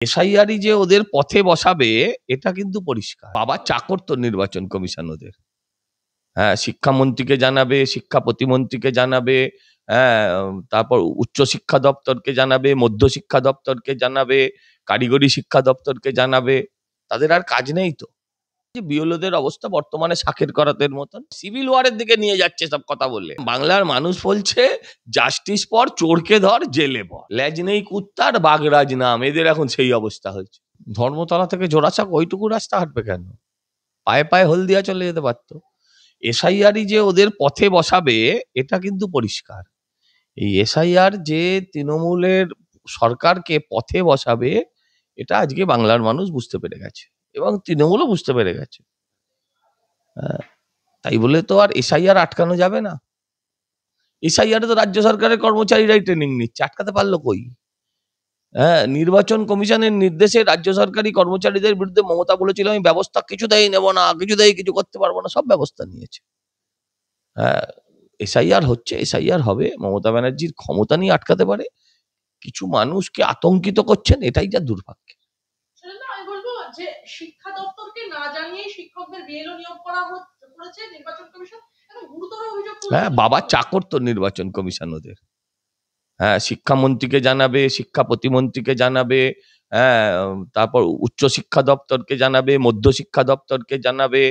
এসআইআরই যে ওদের পথে বসাবে এটা কিন্তু পরিষ্কার। বাবা চাকর তো নির্বাচন কমিশন ওদের। হ্যাঁ, শিক্ষামন্ত্রীকে জানাবে, শিক্ষা প্রতিমন্ত্রীকে জানাবে, হ্যাঁ, তারপর উচ্চ শিক্ষা দপ্তরকে জানাবে, মধ্য শিক্ষা দপ্তরকে জানাবে, কারিগরি শিক্ষা দপ্তরকে জানাবে। তাদের আর কাজ নেই তো। যে বিএলওদের অবস্থা বর্তমানে শাকের করাতের মতন সিভিল ওয়ারের দিকে নিয়ে যাচ্ছে সব কথা বলে। বাংলার মানুষ বলছে জাস্টিস পর চোরকে ধর জেলে পর, লেজ নেই কুত্তার বাগরাজ নাম, এদের এখন সেই অবস্থা হয়েছে। ধর্মতলা থেকে জোড়াসাঁক ওইটুকু রাস্তা হাঁটবে কেন? পায়ে পায়ে হলদিয়া চলে যেতে পারতো। এসআইআরই যে ওদের পথে বসাবে এটা কিন্তু পরিষ্কার। এই এসআইআর যে তৃণমূলের সরকারকে পথে বসাবে এটা আজকে বাংলার মানুষ বুঝতে পেরে গেছে এবং তৃণমূলও বুঝতে পেরে গেছে। তাই বলে তো আর এসআইআর আটকানো যাবে না। এসআইআর তো রাজ্য সরকারের কর্মচারীরাই ট্রেনিং নিচ্ছে, আটকাতে পারলো কই? হ্যাঁ, নির্বাচন কমিশনের নির্দেশে রাজ্য সরকারি কর্মচারীদের বিরুদ্ধে মমতা বলেছিল আমি ব্যবস্থা কিছুতেই নেব না, কিছুতেই কিছু করতে পারবো না, সব ব্যবস্থা নিয়েছে। হ্যাঁ, এসআইআর হচ্ছে, এসআইআর হবে, মমতা ব্যানার্জির ক্ষমতা নিয়ে আটকাতে পারে। কিছু মানুষকে আতঙ্কিত করছেন, এটাই যা দুর্ভাগ্য। আমি বলবো যে শিক্ষা দপ্তরকে না জানিয়ে শিক্ষকদের বিএলও নিয়োগ করেছে নির্বাচন কমিশন, এবং গুরুতর অভিযোগ। হ্যাঁ, বাবা চাকর তো নির্বাচন কমিশন ওদের। হ্যাঁ, শিক্ষামন্ত্রীকে জানাবে, শিক্ষা প্রতিমন্ত্রীকে জানাবে, হ্যাঁ, তারপর উচ্চ শিক্ষা দপ্তরকে জানাবে, মধ্য শিক্ষা দপ্তরকে জানাবে,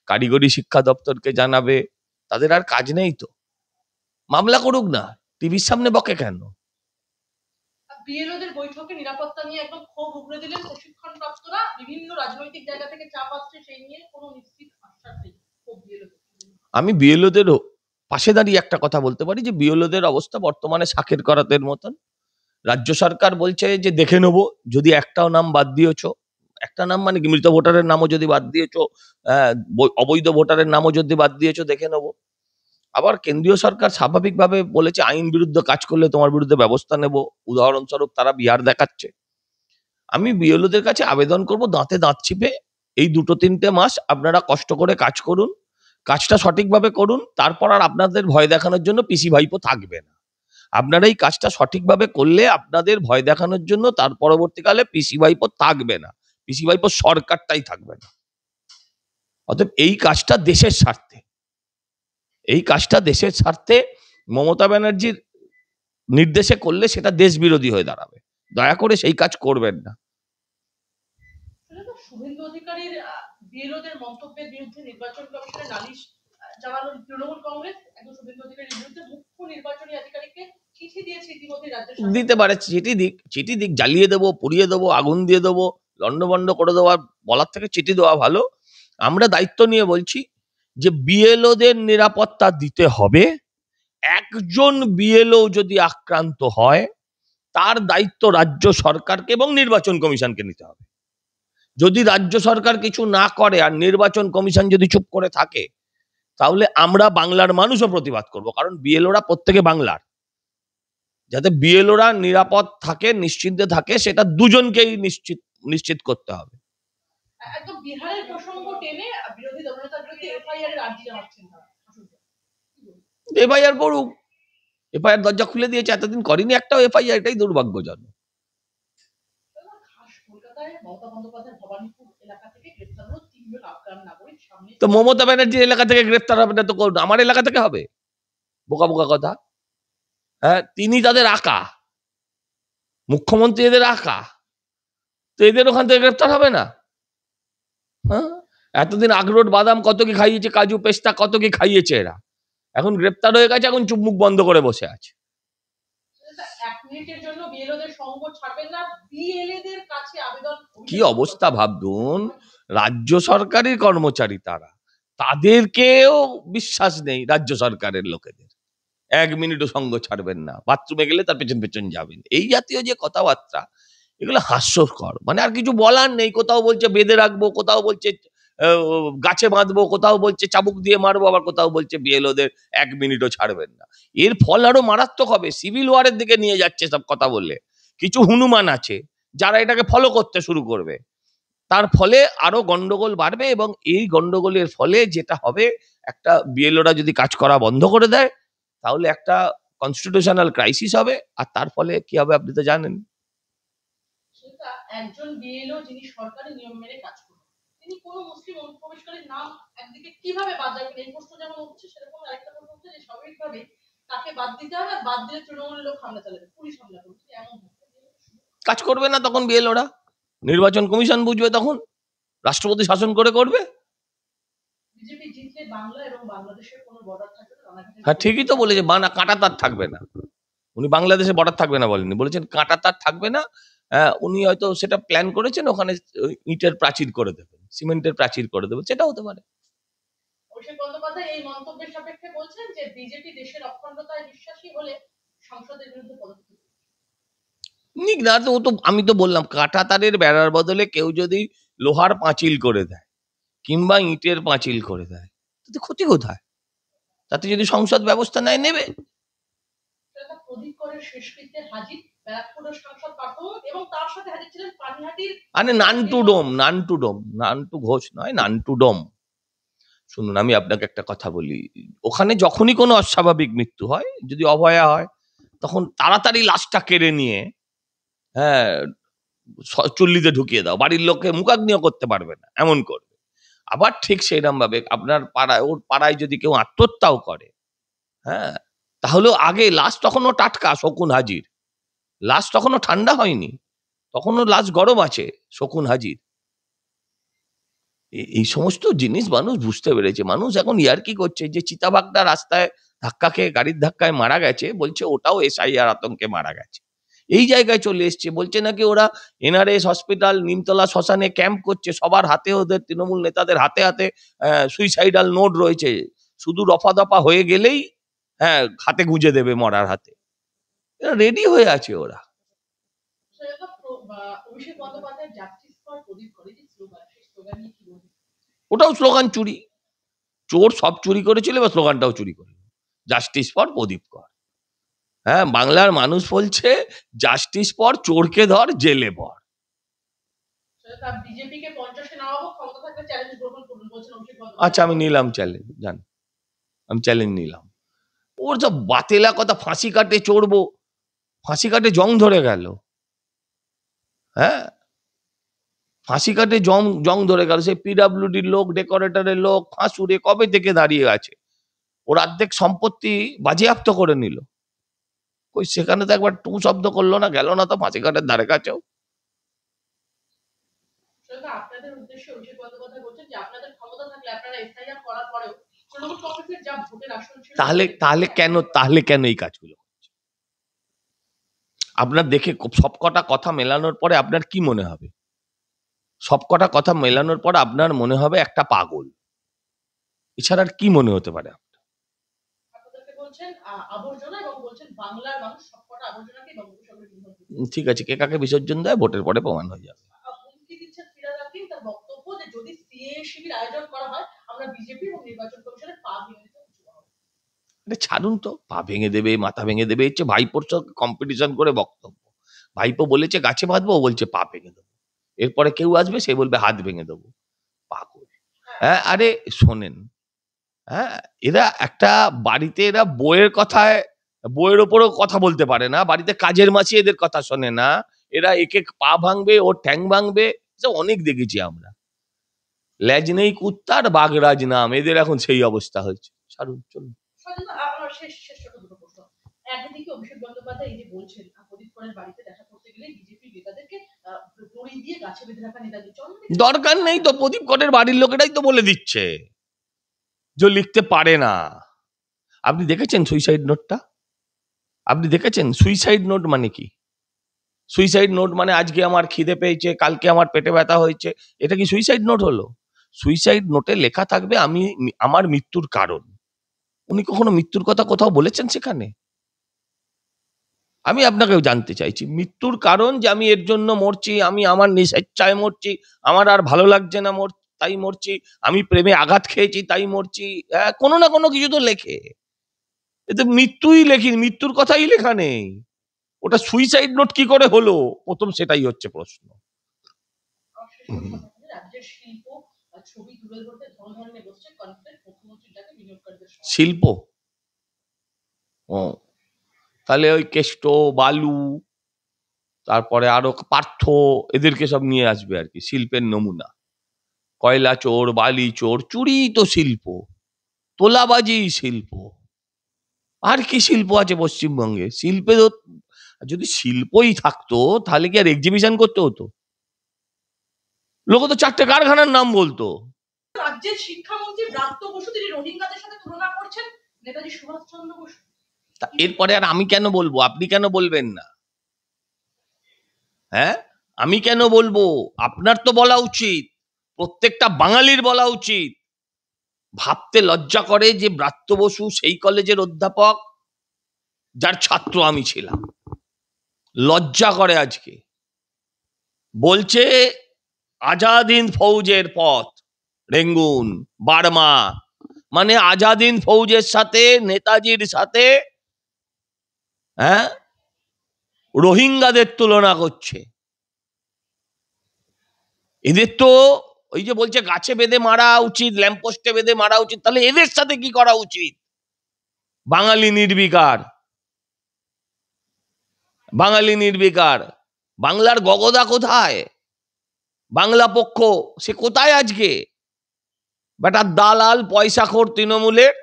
কারিগরি শিক্ষা দপ্তরকে জানাবে। তাদের আর কাজ নেই তো। মামলা করুক না, টিভির সামনে বকে কেন? বিএলওদের বৈঠকে নিরাপত্তা নিয়ে একদম ক্ষোভ উগড়ে দিলেন প্রশিক্ষণ প্রাপ্তরা। বিভিন্ন রাজনৈতিক জায়গা থেকে চাপ আসছে, সেই নিয়ে কোনো নিশ্চিত আশ্বাস নেই। আমি বিএলওদের পাশে দাঁড়িয়ে একটা কথা বলতে পারি যে বিএলওদের অবস্থা বর্তমানে শাকের করাতের মতন। রাজ্য সরকার বলছে যে দেখে নেবো, যদি একটাও নাম বাদ দিয়েছো, একটা নাম মানে কি, মৃত ভোটারের নামও যদি বাদ দিয়েছো, অবৈধ ভোটারের নামও যদি বাদ দিয়েছো, দেখে নেবো। আবার কেন্দ্রীয় সরকার স্বাভাবিকভাবে বলেছে আইন বিরুদ্ধে কাজ করলে তোমার বিরুদ্ধে ব্যবস্থা নেব। উদাহরণস্বরূপ তারা বিহার দেখাচ্ছে। আমি বিএলওদের কাছে আবেদন করব, দাঁতে দাঁত চিপে এই 2-3 মাস আপনারা কষ্ট করে কাজ করুন, কাজটা সঠিকভাবে করুন, তারপর আর আপনাদের ভয় দেখানোর জন্য পিসি ভাইপো থাকবে না। আপনারা এই কাজটা সঠিকভাবে করলে আপনাদের ভয় দেখানোর জন্য তার পরবর্তীকালে পিসি ভাইপো থাকবে না, পিসি ভাইপো সরকারটাই থাকবে না। অতএব এই কাজটা দেশের স্বার্থে, এই কাজটা দেশের স্বার্থে মমতা ব্যানার্জির নির্দেশে করলে সেটা দেশ বিরোধী হয়ে দাঁড়াবে। দয়া করে সেই কাজ করবেন না। শুভেন্দু অধিকারীর বিএলওদের মন্তব্যের বিরুদ্ধে নির্বাচন কমিশনে নালিশ জানালো তৃণমূল কংগ্রেস। একজন শুভেন্দু অধিকারীর বিরুদ্ধে মুখ্য নির্বাচনী আধিকারিককে চিঠি দিয়েছে ইতিমধ্যে রাজ্য সরকার। দিতে পারে, চিঠি দিক, জ্বালিয়ে দেবো, পুড়িয়ে দেবো, আগুন দিয়ে দেবো, লন্ডভন্ড করে দেওয়া, বলার থেকে চিঠি দেওয়া ভালো। আমরা দায়িত্ব নিয়ে বলছি যে বিএলওদের নিরাপত্তা দিতে হবে। একজন বিএলও যদি আক্রান্ত হয় তার দায়িত্ব রাজ্য সরকারকে এবং নির্বাচন কমিশনকে নিতে হবে। যদি রাজ্য সরকার কিছু না করে আর নির্বাচন কমিশন যদি চুপ করে থাকে, তাহলে আমরা বাংলার মানুষও প্রতিবাদ করব। কারণ বিএলওরা প্রত্যেকে বাংলার, যাতে বিএলওরা নিরাপদ থাকে, নিশ্চিন্তে থাকে, সেটা দুজনকেই নিশ্চিত করতে হবে। একদম বিহারের প্রসঙ্গ টেনে বিরোধী দলনেতার বিরুদ্ধে এফআইআর এর আর্জি জানাচ্ছেন তারা। এফআইআর করুক, এফআইআর দরজা খুলে দিয়েছে, এতদিন করেনি একটাও এফআইআর, এটাই দুর্ভাগ্যজনক। তো মমতা ব্যানার্জির এলাকা থেকে গ্রেফতার হবে না তো আমার এলাকা থেকে হবে? বোকা বোকা কথা। হ্যাঁ, তিনি তাদের আঁকা, মুখ্যমন্ত্রী এদের আঁকা, তো এদের ওখান থেকে গ্রেফতার হবে না? হ্যাঁ, এতদিন আখরোট বাদাম কত কি খাইয়েছে, কাজু পেস্তা কত কি খাইয়েছে এরা, এখন গ্রেফতার হয়ে গেছে, এখন চুপ মুখ বন্ধ করে বসে আছে। কি অবস্থা ভাবুন, রাজ্য সরকারের কর্মচারী তারা, তাদেরকেও বিশ্বাস নেই রাজ্য সরকারের লোকেদের। 1 মিনিটও সঙ্গ ছাড়বেন না, বাথরুমে গেলে তার পেছন পেছন যাবেন, এই জাতীয় যে কথাবার্তা, এগুলো হাস্যকর। মানে আর কিছু বলার নেই। কোথাও বলছে বেঁধে রাখবো, কোথাও বলছে গাছে বাঁধবো, কোথাও বলছে চাবুক দিয়ে মারবো, আবার কোথাও বলছে বিএলওদের 1 মিনিটও ছাড়বেন না। এর ফল আরো মারাত্মক হবে, সিভিল ওয়ারের দিকে নিয়ে যাচ্ছে সব কথা বললে। কিছু হনুমান আছে যারা এটাকে ফলো করতে শুরু করবে, তার ফলে আরো গন্ডগোল বাড়বে, এবং এই গন্ডগোলের ফলে যেটা হবে, একটা বিএলওরা যদি কাজ করা বন্ধ করে দেয় তাহলে একটা কনস্টিটিউশনাল ক্রাইসিস হবে, আর তার ফলে কি হবে আপনি তো জানেন। সেটা একজন বিএলও যিনি সরকারি নিয়ম মেনে কাজ করবেন, তিনি কোনো মুসলিম অনুপ্রবেশকারীর নাম একদিকে কিভাবে বাদ রাখবেন, এই প্রশ্ন যেমন উঠছে, সেরকম আরেকটা প্রশ্ন উঠছে যে স্বাভাবিকভাবেই তাকে বাদ দিতে হবে, আর বাদ দিলে তৃণমূলের লোক হামলা চালাবে, পুলিশ হামলা করবে, এমন হচ্ছে। কাজ করবে না তখন বিএলওরা, নির্বাচন কমিশন বুঝবে, তখন রাষ্ট্রপতি শাসন করে করবে। বিজেপি জিতলে বাংলা এবং বাংলাদেশের কোনো বর্ডার থাকবে না, রানাঘাটের হ্যাঁ, ঠিকই তো বলেছে, বানা কাঁটা তার থাকবে না। উনি বাংলাদেশে বর্ডার থাকবে না বলেননি, বলেছেন কাঁটা তার থাকবে না। উনি হয়তো সেটা প্ল্যান করেছেন, ওখানে ইটের প্রাচীর করে দেবেন, সিমেন্টের প্রাচীর করে দেবেন, সেটা হতে পারে। অভিষেক বন্দ্যোপাধ্যায় এই মন্তব্যের সাপেক্ষে বলছেন যে বিজেপি দেশের অখণ্ডতায় বিশ্বাসী হলে সংসদের বিরুদ্ধে পদক্ষেপ নেবে। নিক না তো, ও তো আমি তো বললাম কাঁটা তারের বেড়ার বদলে কেউ যদি লোহার পাঁচিল করে দেয় কিংবা ইটের পাঁচিল করে দেয়, তাতে ক্ষতি কোথায়? তাতে যদি সংসদ ব্যবস্থা নেবে। সেটা প্রদীপ করের শেষকৃত্যে হাজির ব্যারাকপুরের সাংসদ পার্থ এবং তার সাথে হাজির ছিলেন পানিহাটির আরে নান্টু ডোম, নান্টু ডোম, নান্টু ঘোষ নয়, নান্টু ডোম। শুনুন, আমি আপনাকে একটা কথা বলি, ওখানে যখনই কোনো অস্বাভাবিক মৃত্যু হয়, যদি অভয়া হয়, তখন তাড়াতাড়ি লাশটা কেড়ে নিয়ে, হ্যাঁ, চুল্লিতে ঢুকিয়ে দাও, বাড়ির লোককে মুখাগ্নিও করতে পারবে না, এমন করবে। আবার ঠিক সেইরকম ভাবে আপনার পাড়ায়, ওর পাড়ায় যদি কেউ আত্মহত্যাও করে, হ্যাঁ, তাহলেও আগে লাশ তখনও টাটকা, শকুন হাজির। লাশ তখনও ঠান্ডা হয়নি, তখনও লাশ গরম আছে, শকুন হাজির। এই সমস্ত জিনিস মানুষ বুঝতে পেরেছে। মানুষ এখন ইয়ার্কি করছে যে চিতাবাঘটা রাস্তায় ধাক্কা খেয়ে, গাড়ির ধাক্কায় মারা গেছে, বলছে ওটাও এসআইআর আতঙ্কে মারা গেছে। এই জায়গায় চলে এসছে, বলছে নাকি ওরা এনআরএস হসপিটাল, নিমতলা শ্মশানে ক্যাম্প করছে, সবার হাতে, ওদের তৃণমূল নেতাদের হাতে হাতে সুইসাইডাল নোট রয়েছে, শুধু রফা দফা হয়ে গেলেই, হ্যাঁ, হাতে গুঁজে দেবে মরার হাতে। রেডি হয়ে আছে ওরা। সেটা অভিষেক বন্দ্যোপাধ্যায়ের জাস্টিস ফর প্রদীপ করে যে স্লোগান, সেই স্লোগান নিয়ে কি বলবেন? ওটাও স্লোগান চুরি। চোর সব চুরি করেছিল, বা স্লোগানটাও চুরি করে, জাস্টিস ফর প্রদীপ কর। হ্যাঁ, বাংলার মানুষ বলছে জাস্টিস ফর চোরকে ধর, জেলে ভর। সেটা বিজেপিকে 50-এ নামাবো, ক্ষমতা থাকলে চ্যালেঞ্জ গ্রহণ করুন বলছেন অভিষেক আচ্ছা, বন্দ্যোপাধ্যায়। আমি নিলাম চ্যালেঞ্জ, জান, আমি চ্যালেঞ্জ নিলাম। ওর সব বাতেলা কথা, ফাঁসি কাটে চড়বো, ফাঁসি কাটে জং ধরে গেল। হ্যাঁ, ফাঁসি কাটে জং জং ধরে গেল। সেই পিডাব্লিউডির লোক, ডেকোরেটরের লোক ফাঁসুরে কবে থেকে দাঁড়িয়ে আছে, ওর অর্ধেক সম্পত্তি বাজেয়াপ্ত করে নিল। কই, সেখানে তো একবার টু শব্দ করলো না, গেল না তো ফাঁসি কাটের ধারে কাছেও। সেটা আপনাদের উদ্দেশ্যে অভিষেক বন্দ্যোপাধ্যায় বলছেন যে আপনাদের ক্ষমতা থাকলে আপনারা এসআইআর করার পরেও তৃণমূল কংগ্রেসের যা ভোটের আসন ছিল, তাহলে তাহলে কেন এই কাজগুলো করছে? আপনার দেখে সবকটা কথা মেলানোর পরে আপনার কি মনে হবে? সবকটা কথা মেলানোর পর আপনার মনে হবে একটা পাগল, এছাড়া আর কি মনে হতে পারে? আপনাদেরকে বলছেন আবর্জনা, এবং বলছেন বাংলার মানুষ সবকটা আবর্জনাকে বঙ্গোপসাগরে নির্ভর করে। ঠিক আছে, কে কাকে বিসর্জন দেয় ভোটের পরে প্রমাণ হয়ে যাবে। হুমকি দিচ্ছেন ফিরাদ হাকিম, তার বক্তব্য যে যদি সিএএ শিবির আয়োজন করা হয়, আমরা বিজেপি এবং নির্বাচন কমিশনের পা ভেঙে দিতে উঁচু হবো। আরে ছাড়ুন তো, পা ভেঙে দেবে, মাথা ভেঙে দেবে, হচ্ছে ভাইপোর সঙ্গে কম্পিটিশন করে বক্তব্য। ভাইপো বলেছে গাছে বাঁধবো, ও বলছে পা ভেঙে দেবো। এরপরে কেউ আসবে, সে বলবে হাত ভেঙে দেবো। পাগল। হ্যাঁ, আরে শোনেন, হ্যাঁ, এরা একটা বাড়িতে, এরা বইয়ের কথায়, বইয়ের ওপরেও কথা বলতে পারে না, বাড়িতে কাজের মাসি এদের কথা শোনে না, এরা একে পা ভাঙবে, ওর ঠ্যাং ভাঙবে, এসব অনেক দেখেছি আমরা। ল্যাজ নেই কুত্তার, বাগরাজ নাম, এদের এখন সেই অবস্থা হয়েছে। ছাড়ুন, চলুন। আমার শেষ শেষ ছোট দুটো প্রশ্ন। একদিকে অভিষেক বন্দ্যোপাধ্যায় এই যে বলছেন প্রদীপ করের বাড়িতে দেখা করতে গেলে বিজেপি নেতাদেরকে দড়ি দিয়ে গাছে বেঁধে রাখা নেতাদের দরকার নেই তো, প্রদীপ করের বাড়ির লোকেরাই তো বলে দিচ্ছে যে লিখতে পারে না। আপনি দেখেছেন সুইসাইড নোটটা? আপনি দেখেছেন সুইসাইড নোট মানে কি? সুইসাইড নোট মানে আজকে আমার খিদে পেয়েছে, কালকে আমার পেটে ব্যথা হয়েছে, এটা কি সুইসাইড নোট হলো? সুইসাইড নোটে লেখা থাকবে আমি, আমার মৃত্যুর কারণ। উনি কখনো মৃত্যুর কথা কোথাও বলেছেন সেখানে? আমি আপনাকেও জানতে চাইছি, মৃত্যুর কারণ যে আমি এর জন্য মরছি, আমি আমার স্বেচ্ছায় মরছি, আমার আর ভালো লাগছে না তাই মরছি, আমি প্রেমে আঘাত খেয়েছি তাই মরছি, কোনো না কোনো কিছু তো লেখে। এতে মৃত্যুই লেখি, মৃত্যুর কথাই লেখা নেই। ওটা সুইসাইড নোট কি করে হলো, প্রথম সেটাই হচ্ছে প্রশ্ন। রাজ্যের শিল্প ছবি তুলে ধরতে ধরনের বসছে কনফ্লিক্ট, মুখ্যমন্ত্রীর ডাকে বিনিয়োগকারীদের সঙ্গে। শিল্প? ও, তাহলে ওই কেষ্ট, বালু, তারপরে আরো পার্থ, এদেরকে সব নিয়ে আসবে আর কি, শিল্পের নমুনা। কয়লা চোর, বালি চোর, চুরি তো শিল্প, তোলাবাজি শিল্প, আর কি শিল্প আছে পশ্চিমবঙ্গে? যদি শিল্পই থাকতো তাহলে কি আর এক্সিবিশন করতে হতো? লোক তো 4টে কারখানার নাম বলতো। রাজ্যের শিক্ষামন্ত্রী ব্রাত্য বসু তিনি রোহিঙ্গাদের সাথে তুলনা করছেন নেতাজি সুভাষচন্দ্র বসু। তা এরপরে আর আমি কেন বলবো? আপনি কেন বলবেন না? হ্যাঁ, আমি কেন বলবো? আপনার তো বলা উচিত, প্রত্যেকটা বাঙালির বলা উচিত। ভাবতে লজ্জা করে যে ব্রাত্য বসু সেই কলেজের অধ্যাপক যার ছাত্র আমি ছিলাম। লজ্জা করে আজকে। বলছে আজাদ হিন্দ ফৌজের পথ, রেঙ্গুন, বার্মা, মানে আজাদ হিন্দ ফৌজের সাথে, নেতাজির সাথে, হ্যাঁ, রোহিঙ্গাদের তুলনা করছে। এদের তো ওই যে বলছে গাছে বেঁধে মারা উচিত, ল্যাম্পপোস্টে বেঁধে মারা উচিত, তাহলে এদের সাথে কি করা উচিত? বাঙালি নির্বিকার, বাঙালি নির্বিকার। বাংলার গগদা কোথায়? বাংলা পক্ষ সে কোথায় আজকে? বেটা দালাল পয়সাখোর তৃণমূলের